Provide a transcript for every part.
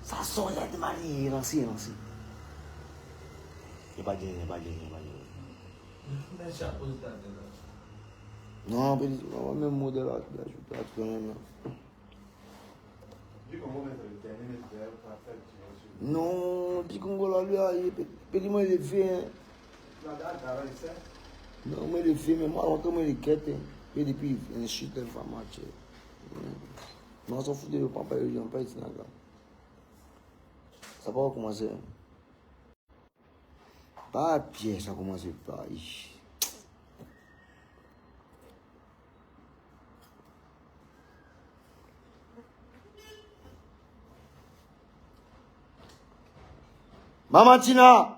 Ça sort de Marie, lancé. Il pas gagné. Non, même modèle là, je peux pas non, puis Congo là, il m'a élevé. Non, mais les filles, mais moi, comment les quêtes, et depuis, une chute, elle va marcher. Mais on s'en fout de papa, il n'y a pas ici, là. Ça va commencer. Pas pied, ça commence pas. Maman Tina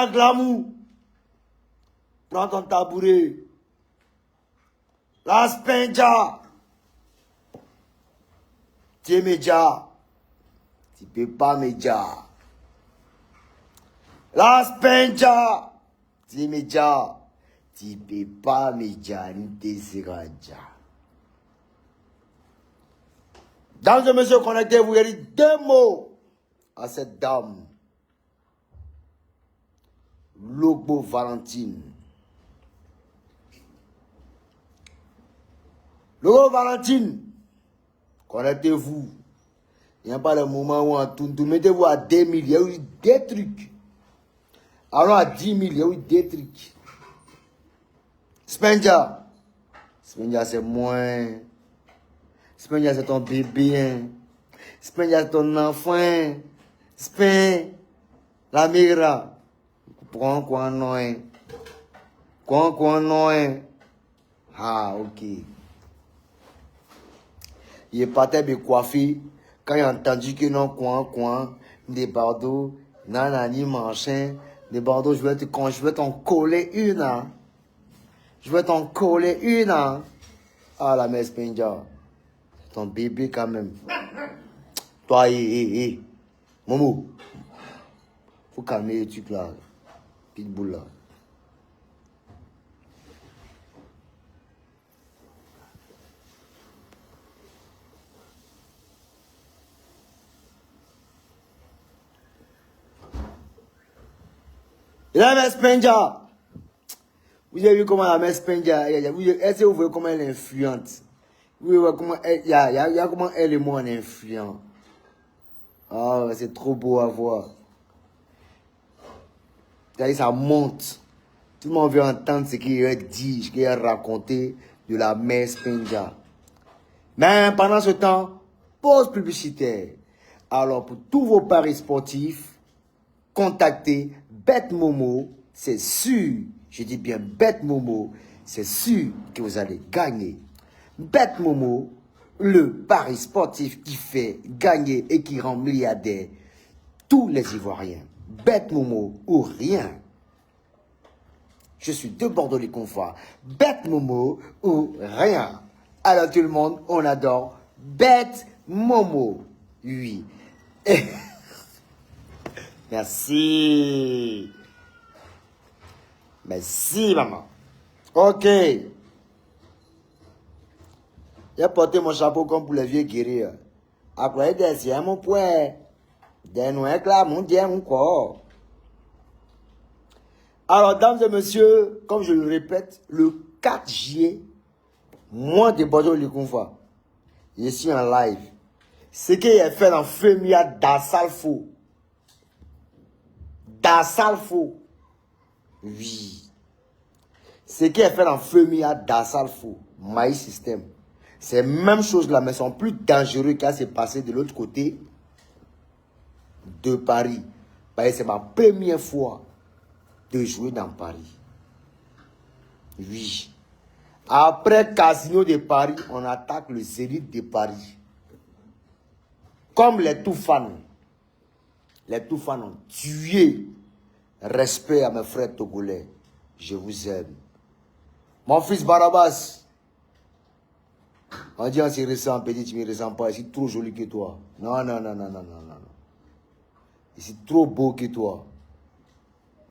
Glamour, prends ton tabouret. La Spenja, tu es média, tu peux pas média. La Spenja, tu es média, tu peux pas média, ni te seraja. Dames et messieurs connectés, vous avez dit 2 mots à cette dame. Lobo Valentine. Lobo Valentine, connectez-vous. Il n'y a pas le moment où on tourne. Mettez-vous à 2 000, il y a eu des trucs. Alors à 10 000, il y a eu des trucs. Spenja c'est moins. Spenja c'est ton bébé. Spenja c'est ton enfant. La mira. Prends quoi non? Quoi non? Ah, ok. Il est parti me coiffer. Quand il a entendu que non, coin, des bardeaux, nanani, machin, des bardeaux, je vais t'en coller une, hein. Ah, la mère Spenja. C'est ton bébé quand même. Toi, Momo. Faut calmer les trucs là. Pitbull là. La mère Spenja. Vous avez vu comment la mère Spenja, est-ce que vous voyez comment elle est influente? Vous voyez comment elle, comment elle et moi on est influents. Ah, c'est trop beau à voir. Ça monte. Tout le monde veut entendre ce qu'il a dit, ce qu'il a raconté de la mère Spenja. Mais pendant ce temps, pause publicitaire. Alors, pour tous vos paris sportifs, contactez Bête Momo. C'est sûr, je dis bien Bête Momo, c'est sûr que vous allez gagner. Bête Momo, le pari sportif qui fait gagner et qui rend milliardaire tous les Ivoiriens. Bête Momo ou rien. Je suis de Bordeaux-les-Confois. Bête Momo ou rien. Alors tout le monde, on adore Bête Momo. Oui. Merci. Merci, maman. Ok. J'ai porté mon chapeau comme pour les vieux guérir. Après, c'est mon point. Des noirs là, mon dieu, mon corps. Alors, dames et messieurs, comme je le répète, le 4 juillet, moi de Bordeaux-les-Confois, je suis en live. Ce qu'il a fait dans Femia d'Assalfo. Oui. Ce qu'il a fait dans Femia d'Assalfo, My System. C'est la même chose là, mais sont plus dangereux qu'à se passer de l'autre côté de Paris. Parce que c'est ma première fois de jouer dans Paris. Oui. Après Casino de Paris, on attaque le Zénith de Paris. Comme les tout fans. Les tout fans ont tué. Respect à mes frères togolais. Je vous aime. Mon fils Barabas. On dit on se ressent petit, tu ne me ressens pas. Je suis trop joli que toi. Non. Je suis trop beau que toi.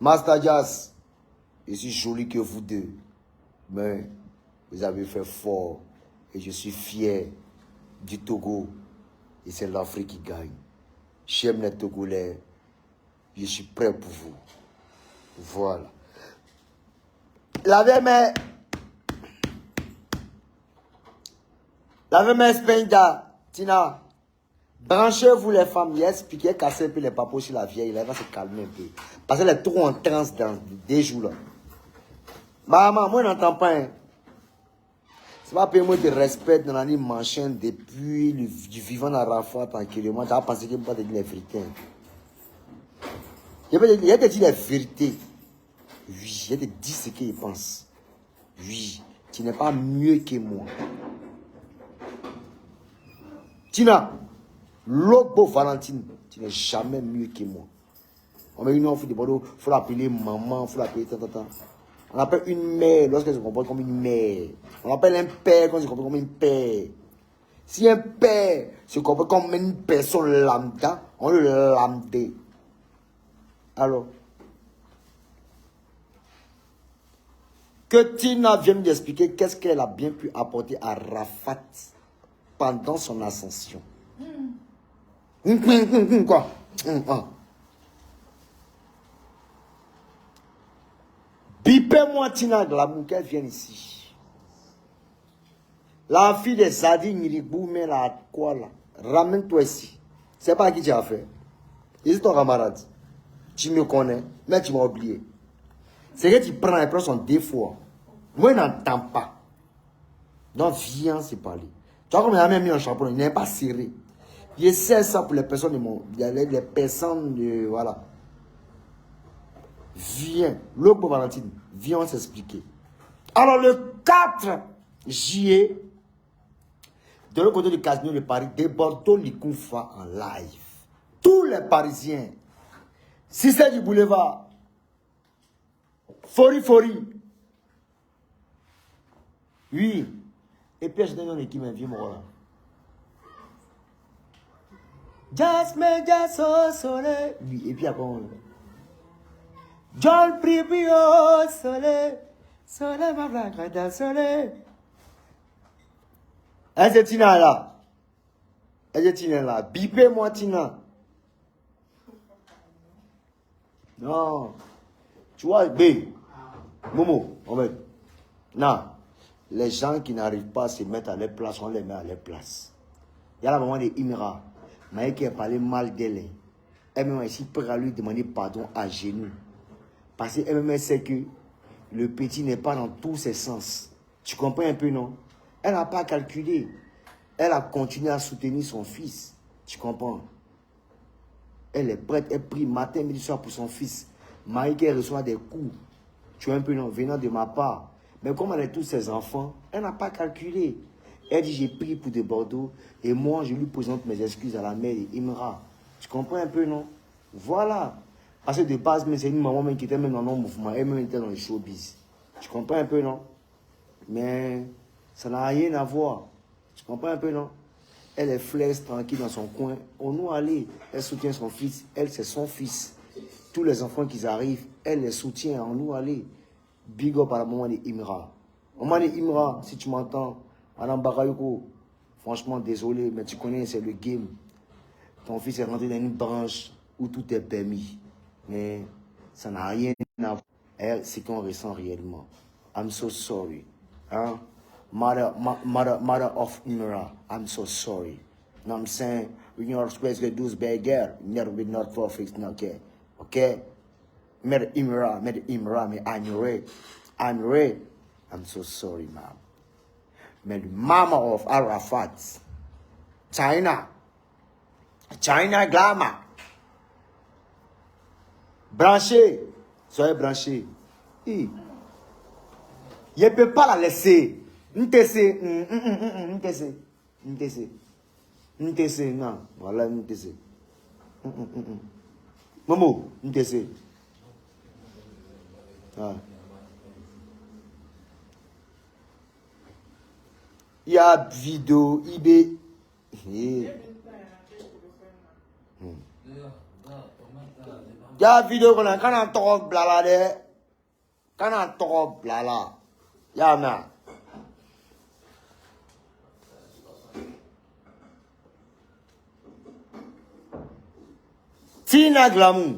Master Jazz. Je suis joli que vous deux. Mais vous avez fait fort. Et je suis fier du Togo. Et c'est l'Afrique qui gagne. J'aime les Togolais. Je suis prêt pour vous. Voilà. La même Spenja, Tina. Branchez-vous les femmes. Il a expliqué, casser un peu les papos sur la vieille. Elle va se calmer un peu. Parce qu'elle est trop en transe dans des jours là. Maman, moi je n'entends pas. Hein. C'est pas pour moi de respect dans la ligne manchaine depuis du vivant d'Arafat tranquillement. J'ai pensé qu'il ne peut pas te dire les vérités. Il va te dire les vérités. Oui, il va te dire ce qu'il pense. Oui, tu n'es pas mieux que moi. Tina, Lobo Valentine, tu n'es jamais mieux que moi. On met une offre de Bordeaux, il faut l'appeler maman, il faut l'appeler tant. On appelle une mère lorsqu'elle se comporte comme une mère. On appelle un père quand elle se comporte comme une père. Si un père se comporte comme une personne lambda, on le lambda. Alors, que Tina vienne m'expliquer qu'est-ce qu'elle a bien pu apporter à Rafat pendant son ascension. Quoi? Bipez-moi Tina Glamour qu'elle vienne ici. La fille de Zadi Niribou, mais là, quoi là? Ramène-toi ici. C'est pas à qui tu as fait. C'est ton camarade. Tu me connais, mais tu m'as oublié. C'est que tu prends son défaut. Moi, je n'entends pas. Donc, viens se parler. Tu vois comme il a même mis un chapeau, il n'est pas serré. Je sais ça pour les personnes de mon. Les personnes de. Voilà. Viens. Lobo Valentine, viens s'expliquer. Alors, le 4 juillet, de l'autre côté du casino de Paris, de Bordeaux, Likoufa en live. Tous les Parisiens, si c'est du boulevard, Fori. Oui. Et puis, je donne une équipe, un vieux mort là. Jasmine, au soleil. Oui, et puis après, on. John Pribi au soleil. Soleil, ma blague, soleil. Est-ce que Tina là? Est-ce que Tina là? Bipez-moi Tina. Non. Tu vois, B. Momo, on va. Non. Les gens qui n'arrivent pas à se mettre à leur place, on les met à leur place. Il y a la maman de Imra. Maï qui a parlé mal d'elle. Elle-même ici peut lui demander pardon à genoux. Parce qu'elle-même sait que le petit n'est pas dans tous ses sens. Tu comprends un peu, non? Elle n'a pas calculé. Elle a continué à soutenir son fils. Tu comprends? Elle est prête, elle prie matin, midi, soir pour son fils. Maï qui reçoit des coups. Tu vois un peu, non? Venant de ma part. Mais comme elle a tous ses enfants, elle n'a pas calculé. Elle dit, j'ai pris pour de Bordeaux. Et moi, je lui présente mes excuses à la mère Imra. Tu comprends un peu, non? Voilà. Parce que de base, c'est une maman même qui était même dans nos mouvements. Elle-même était dans le showbiz. Tu comprends un peu, non? Mais ça n'a rien à voir. Tu comprends un peu, non? Elle est flex, tranquille dans son coin. On nous allait. Elle soutient son fils. Elle, c'est son fils. Tous les enfants qui arrivent, elle les soutient. On nous allait. Big up à la maman de Imra. Maman de Imra, si tu m'entends, Madame Bakayoko, franchement, désolé, mais tu connais, c'est le game. Ton fils est rentré dans une branche où tout est permis. Mais ça n'a rien à voir avec ce qu'on ressent réellement. I'm so sorry. Hein? Mother of Imra, I'm so sorry. You know what I'm saying? When you're supposed to do this bad girl, you never be not for fix, no care. Okay? Mother Imra, me, I'm red. I'm so sorry, ma'am. Mais mama of Arafat, China Glamour. Branché, soyez branchés. Il ne peut pas la laisser. Ntc, non, voilà, Ntc. Momo, Ntc. Ah. Il y a vidéo, eBay. Il y a vidéo qu'on a quand on top blala de. Quand on top blala. Ya man. Tina Glamour.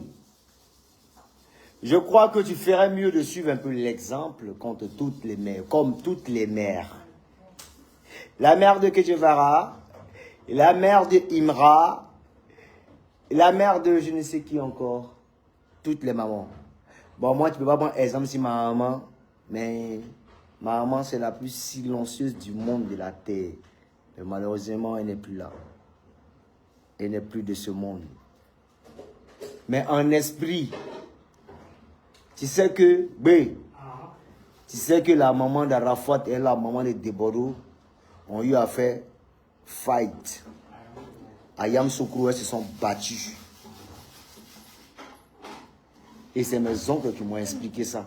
Je crois que tu ferais mieux de suivre un peu l'exemple contre toutes les mères, comme toutes les mères. La mère de Kejevara, la mère de Imra, la mère de je ne sais qui encore. Toutes les mamans. Bon, moi, tu peux pas prendre exemple si ma maman, mais ma maman, c'est la plus silencieuse du monde de la terre. Mais malheureusement, elle n'est plus là. Elle n'est plus de ce monde. Mais en esprit, tu sais que, tu sais que la maman d'Arafat et la maman de Deboro ont eu à faire fight. À Yamoussoukro, elles se sont battues. Et c'est mes oncles qui m'ont expliqué ça.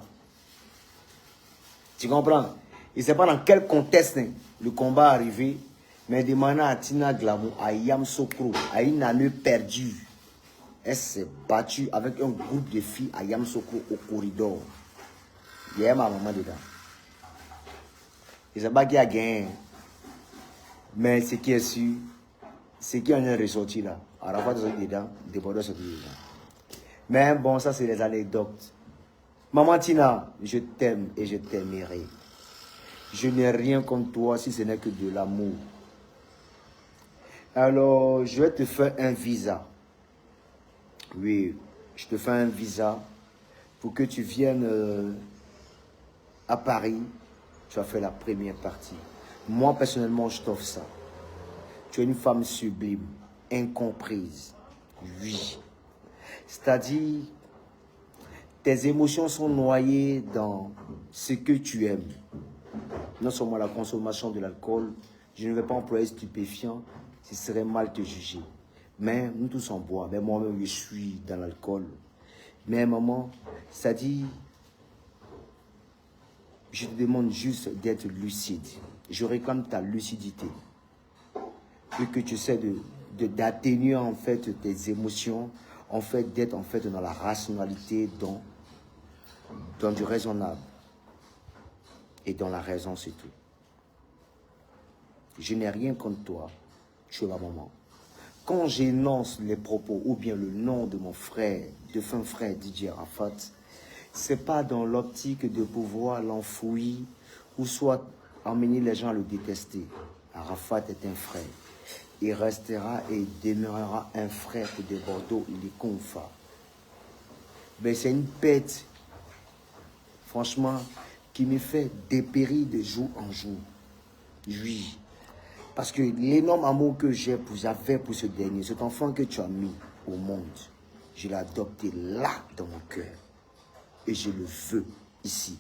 Tu comprends? Et c'est pas dans quel contexte le combat est arrivé, mais demandant à Tina Glamour, à Yamoussoukro, à une année perdue. Elle s'est battue avec un groupe de filles à Yamoussoukro au corridor. Il y a ma maman dedans. Et c'est pas qui a gagné. Mais ce qui est sûr, c'est qui en est ressorti là. Arafat est sorti dedans, Débordeur est sorti dedans. Mais bon, ça c'est les anecdotes. Maman Tina, je t'aime et je t'aimerai. Je n'ai rien contre toi si ce n'est que de l'amour. Alors, je vais te faire un visa. Oui, je te fais un visa pour que tu viennes à Paris. Tu as fait la première partie. Moi, personnellement, je t'offre ça. Tu es une femme sublime, incomprise. Oui. C'est-à-dire, tes émotions sont noyées dans ce que tu aimes. Non seulement la consommation de l'alcool, je ne vais pas employer stupéfiant, ce serait mal te juger. Mais nous tous en bois, mais moi-même je suis dans l'alcool. Mais maman, c'est-à-dire, je te demande juste d'être lucide. Je réclame ta lucidité. Et que tu essaies d'atténuer en fait tes émotions, en fait d'être en fait dans la rationalité, dans du raisonnable. Et dans la raison, c'est tout. Je n'ai rien contre toi. Tu es ma maman. Quand j'énonce les propos ou bien le nom de mon frère, de fin frère Didier Arafat, c'est pas dans l'optique de pouvoir l'enfouir ou soit emmener les gens à le détester. Arafat est un frère. Il restera et demeurera un frère de Bordeaux, il est Konfa. Mais c'est une bête, franchement, qui me fait dépérir de jour en jour. Oui. Parce que l'énorme amour que j'avais pour ce dernier, cet enfant que tu as mis au monde, je l'ai adopté là dans mon cœur. Et je le veux ici.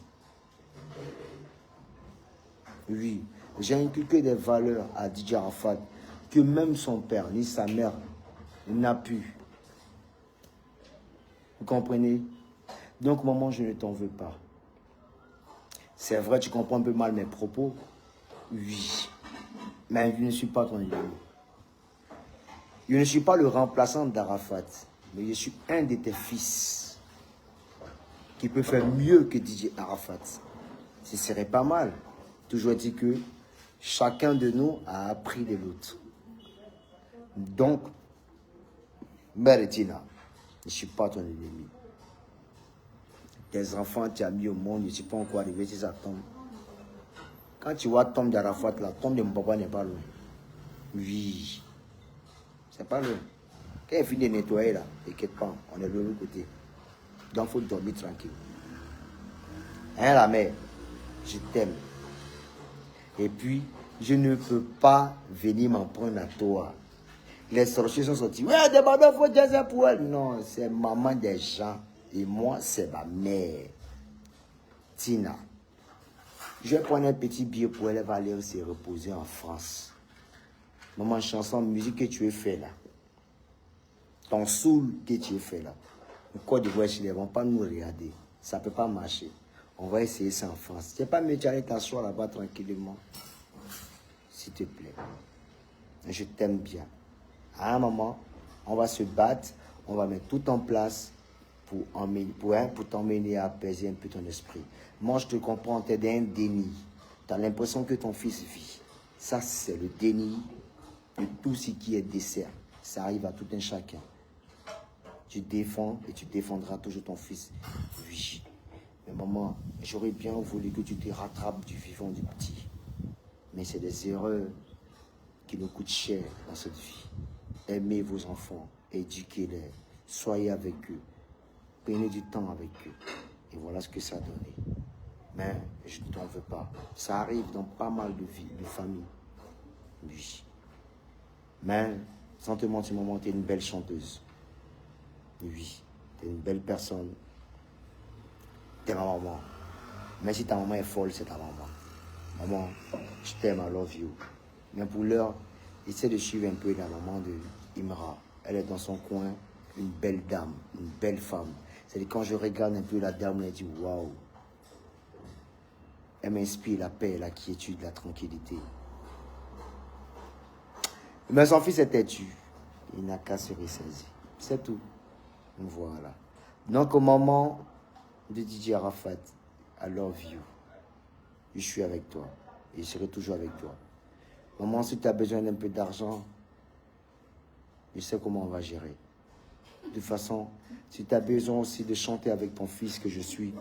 Oui, j'ai inculqué des valeurs à Didier Arafat que même son père ni sa mère n'a pu. Vous comprenez? Donc, maman, je ne t'en veux pas. C'est vrai, tu comprends un peu mal mes propos. Oui. Mais je ne suis pas ton ennemi. Je ne suis pas le remplaçant d'Arafat. Mais je suis un de tes fils qui peut faire mieux que Didier Arafat. Ce serait pas mal. Toujours dit que chacun de nous a appris de l'autre. Donc, Mère Tina, je ne suis pas ton ennemi. Tes enfants, tu as mis au monde, je ne suis pas encore arrivé si ça tombe. Quand tu vois tombe d'Arafat, la tombe de mon papa n'est pas loin. Oui. C'est pas loin. Quand il finit de nettoyer là, t'inquiète pas, on est de l'autre côté. Donc il faut dormir tranquille. Hein la mère, je t'aime. Et puis, je ne peux pas venir m'en prendre à toi. Les sorciers sont sortis. Ouais, demandez, il faut dire ça pour elle. Non, c'est maman des gens. Et moi, c'est ma mère. Tina. Je vais prendre un petit billet pour elle, elle va aller se reposer en France. Maman, chanson, musique que tu as fait là. Ton soul que tu as fait là. Le Côte d'Ivoire, ils ne vont pas nous regarder. Ça ne peut pas marcher. On va essayer ça en France. Tu n'es pas mieux d'aller t'asseoir là-bas tranquillement. S'il te plaît. Je t'aime bien. À un moment, on va se battre. On va mettre tout en place pour t'emmener à apaiser un peu ton esprit. Moi, je te comprends, tu es dans un déni. Tu as l'impression que ton fils vit. Ça, c'est le déni de tout ce qui est dessert. Ça arrive à tout un chacun. Tu défends et tu défendras toujours ton fils. Oui. Mais maman, j'aurais bien voulu que tu te rattrapes du vivant du petit. Mais c'est des erreurs qui nous coûtent cher dans cette vie. Aimez vos enfants, éduquez-les, soyez avec eux, prenez du temps avec eux. Et voilà ce que ça a donné. Mais je ne t'en veux pas. Ça arrive dans pas mal de vies, de familles. Oui. Mais, sans te mentir, maman, tu es une belle chanteuse. Oui. Tu es une belle personne. Tu es ma maman. Mais si ta maman est folle, c'est ta maman. Maman, je t'aime, I love you. Mais pour l'heure, essaie de suivre un peu la maman de Imra. Elle est dans son coin, une belle dame, une belle femme. C'est-à-dire quand je regarde un peu la dame, elle dit waouh. Elle m'inspire la paix, la quiétude, la tranquillité. Mais son fils est têtu. Il n'a qu'à se ressaisir. C'est tout. Voilà. Donc au moment de Didier Arafat, I love you. Je suis avec toi. Et je serai toujours avec toi. Maman, si tu as besoin d'un peu d'argent, je sais comment on va gérer. De toute façon, si tu as besoin aussi de chanter avec ton fils que je suis,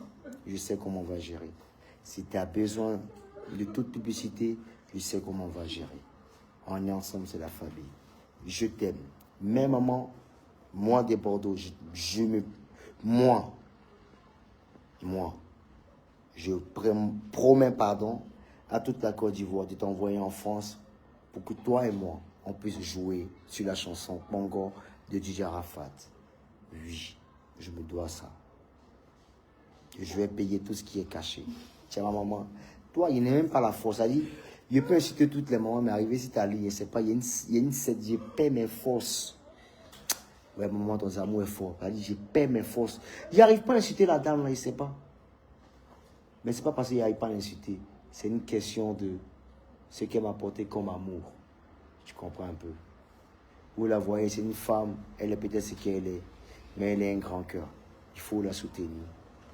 je sais comment on va gérer. Si tu as besoin de toute publicité, je sais comment on va gérer. On est ensemble, c'est la famille. Je t'aime. Mais maman, moi des Bordeaux, moi, je promets pardon à toute la Côte d'Ivoire de t'envoyer en France pour que toi et moi, on puisse jouer sur la chanson Pongo de Didier Arafat. Oui, je me dois ça. Je vais payer tout ce qui est caché. Tiens, ma maman, toi, il n'est même pas la force. Ça dit, je peux inciter toutes les mamans, mais arriver si tu as lié, c'est pas, il y a une je paie mes forces. Ouais, maman, ton amour est fort. Ça dit, je paie mes forces. Il n'arrive pas à inciter la dame, là, il ne sait pas. Mais ce n'est pas parce qu'il n'arrive pas à l'inciter. C'est une question de ce qu'elle m'a apporté comme amour. Tu comprends un peu. Vous la voyez, c'est une femme, elle est peut-être ce qu'elle est, mais elle a un grand cœur. Il faut la soutenir.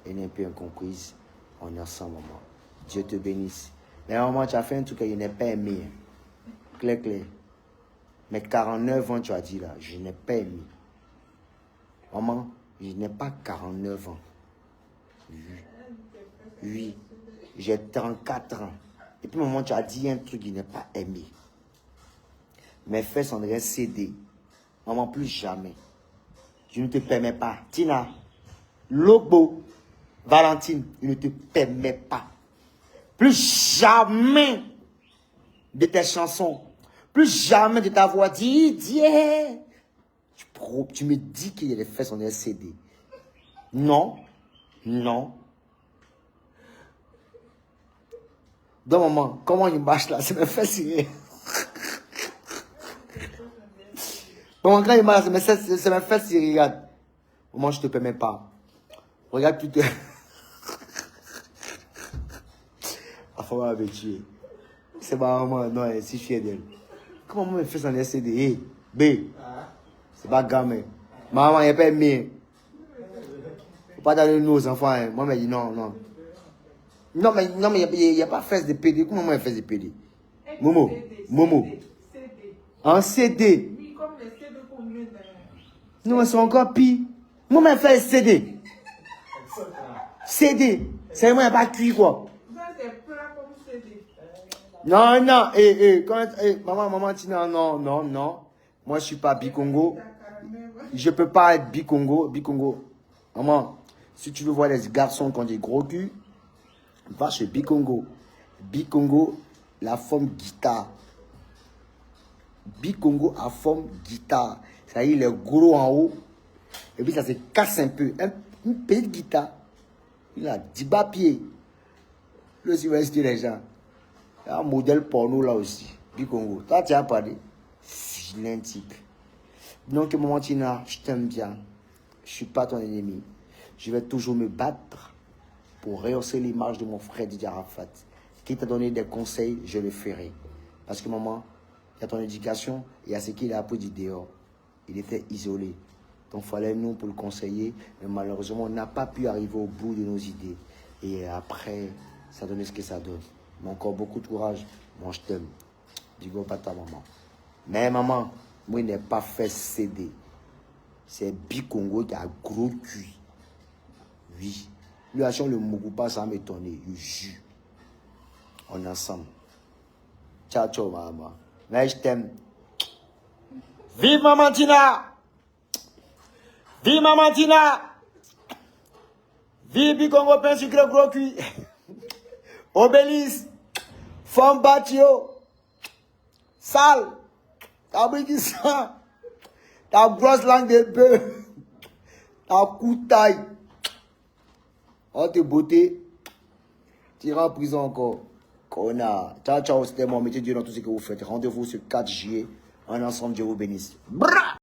Elle est un peu incomprise. On est ensemble, maman. Dieu te bénisse. Mais maman, tu as fait un truc que je n'ai pas aimé. Clair, clair. Mais 49 ans, tu as dit là, je n'ai pas aimé. Maman, je n'ai pas 49 ans. Oui. J'ai 34 ans. Et puis, maman, tu as dit un truc que je n'ai pas aimé. Mes fesses sont déjà cédées. Maman, plus jamais. Je ne te permets pas. Tina, Lobo, Valentine, je ne te permets pas. Plus jamais de tes chansons. Plus jamais de ta voix. Didier. Tu me dis qu'il y a des fesses sont déjà cédées. Non. Non. Donc, maman, comment il marche là? Ça me fait tirer. Maman, quand il marche, ça me fait tirer. Regarde. Maman, je ne te permets pas. Regarde tout. La femme m'avait tué. C'est ma maman, non, elle est si fière d'elle. Comment maman me fait s'en laisser de B? C'est pas gamin. Maman, il n'y a pas aimé. Faut pas donner nos enfants. Hein. Moi, elle dit non, non. Non, mais il n'y a pas fesses de PD. Comment maman fait de PD? Momo. Momo. En CD. Oui, comme les CD qu'on met dans... Non, mais c'est encore pire. Maman, elle fait CD. CD. C'est vraiment, il n'y a pas cuit, quoi. C'est plat comme CD. Non, non, maman, Tina, non, non, non. Moi, je suis pas Bicongo. Je peux pas être Bicongo. Bicongo. Maman, si tu veux voir les garçons qui ont des gros culs, va chez Bicongo. Bicongo, la forme guitare. Bicongo a forme guitare. Ça y est, il est gros en haut. Et puis ça se casse un peu. Une petite guitare. Il a 10 bas pieds. Le si vous voyez les gens. Il y a un modèle porno là aussi. Bicongo. Toi, tu as parlé. Vilain type. Donc, maman Tina, je t'aime bien. Je ne suis pas ton ennemi. Je vais toujours me battre pour rehausser l'image de mon frère Didier Arafat. Qui t'a donné des conseils, je le ferai. Parce que maman, il y a ton éducation, il y a ce qu'il a appris du dehors. Il était isolé. Donc, il fallait nous pour le conseiller. Mais malheureusement, on n'a pas pu arriver au bout de nos idées. Et après, ça donne ce que ça donne. Mais encore beaucoup de courage. Moi, je t'aime. Dis-moi pas ta maman. Mais maman, moi, il n'est pas fait céder. C'est Bikongo qui a gros cul. Oui. Lui, achant le Mougoupa, ça m'étonner. Je jure. On est ensemble. Ciao, ciao, maman. Mais je t'aime. Vive Maman Tina! Vive Maman Tina! Vive Bikongo, pain sucré gros cuit! Obélis! Femme Batio! Sale! T'as pris qui ça? Ta grosse langue de bœuf! Ta coutaille! Oh, t'es beauté! Tu iras en prison encore. Connard. Ciao, ciao, c'était mon métier. Dieu dans tout ce que vous faites. Rendez-vous ce 4 juillet. Un ensemble, Dieu vous bénisse. Bra!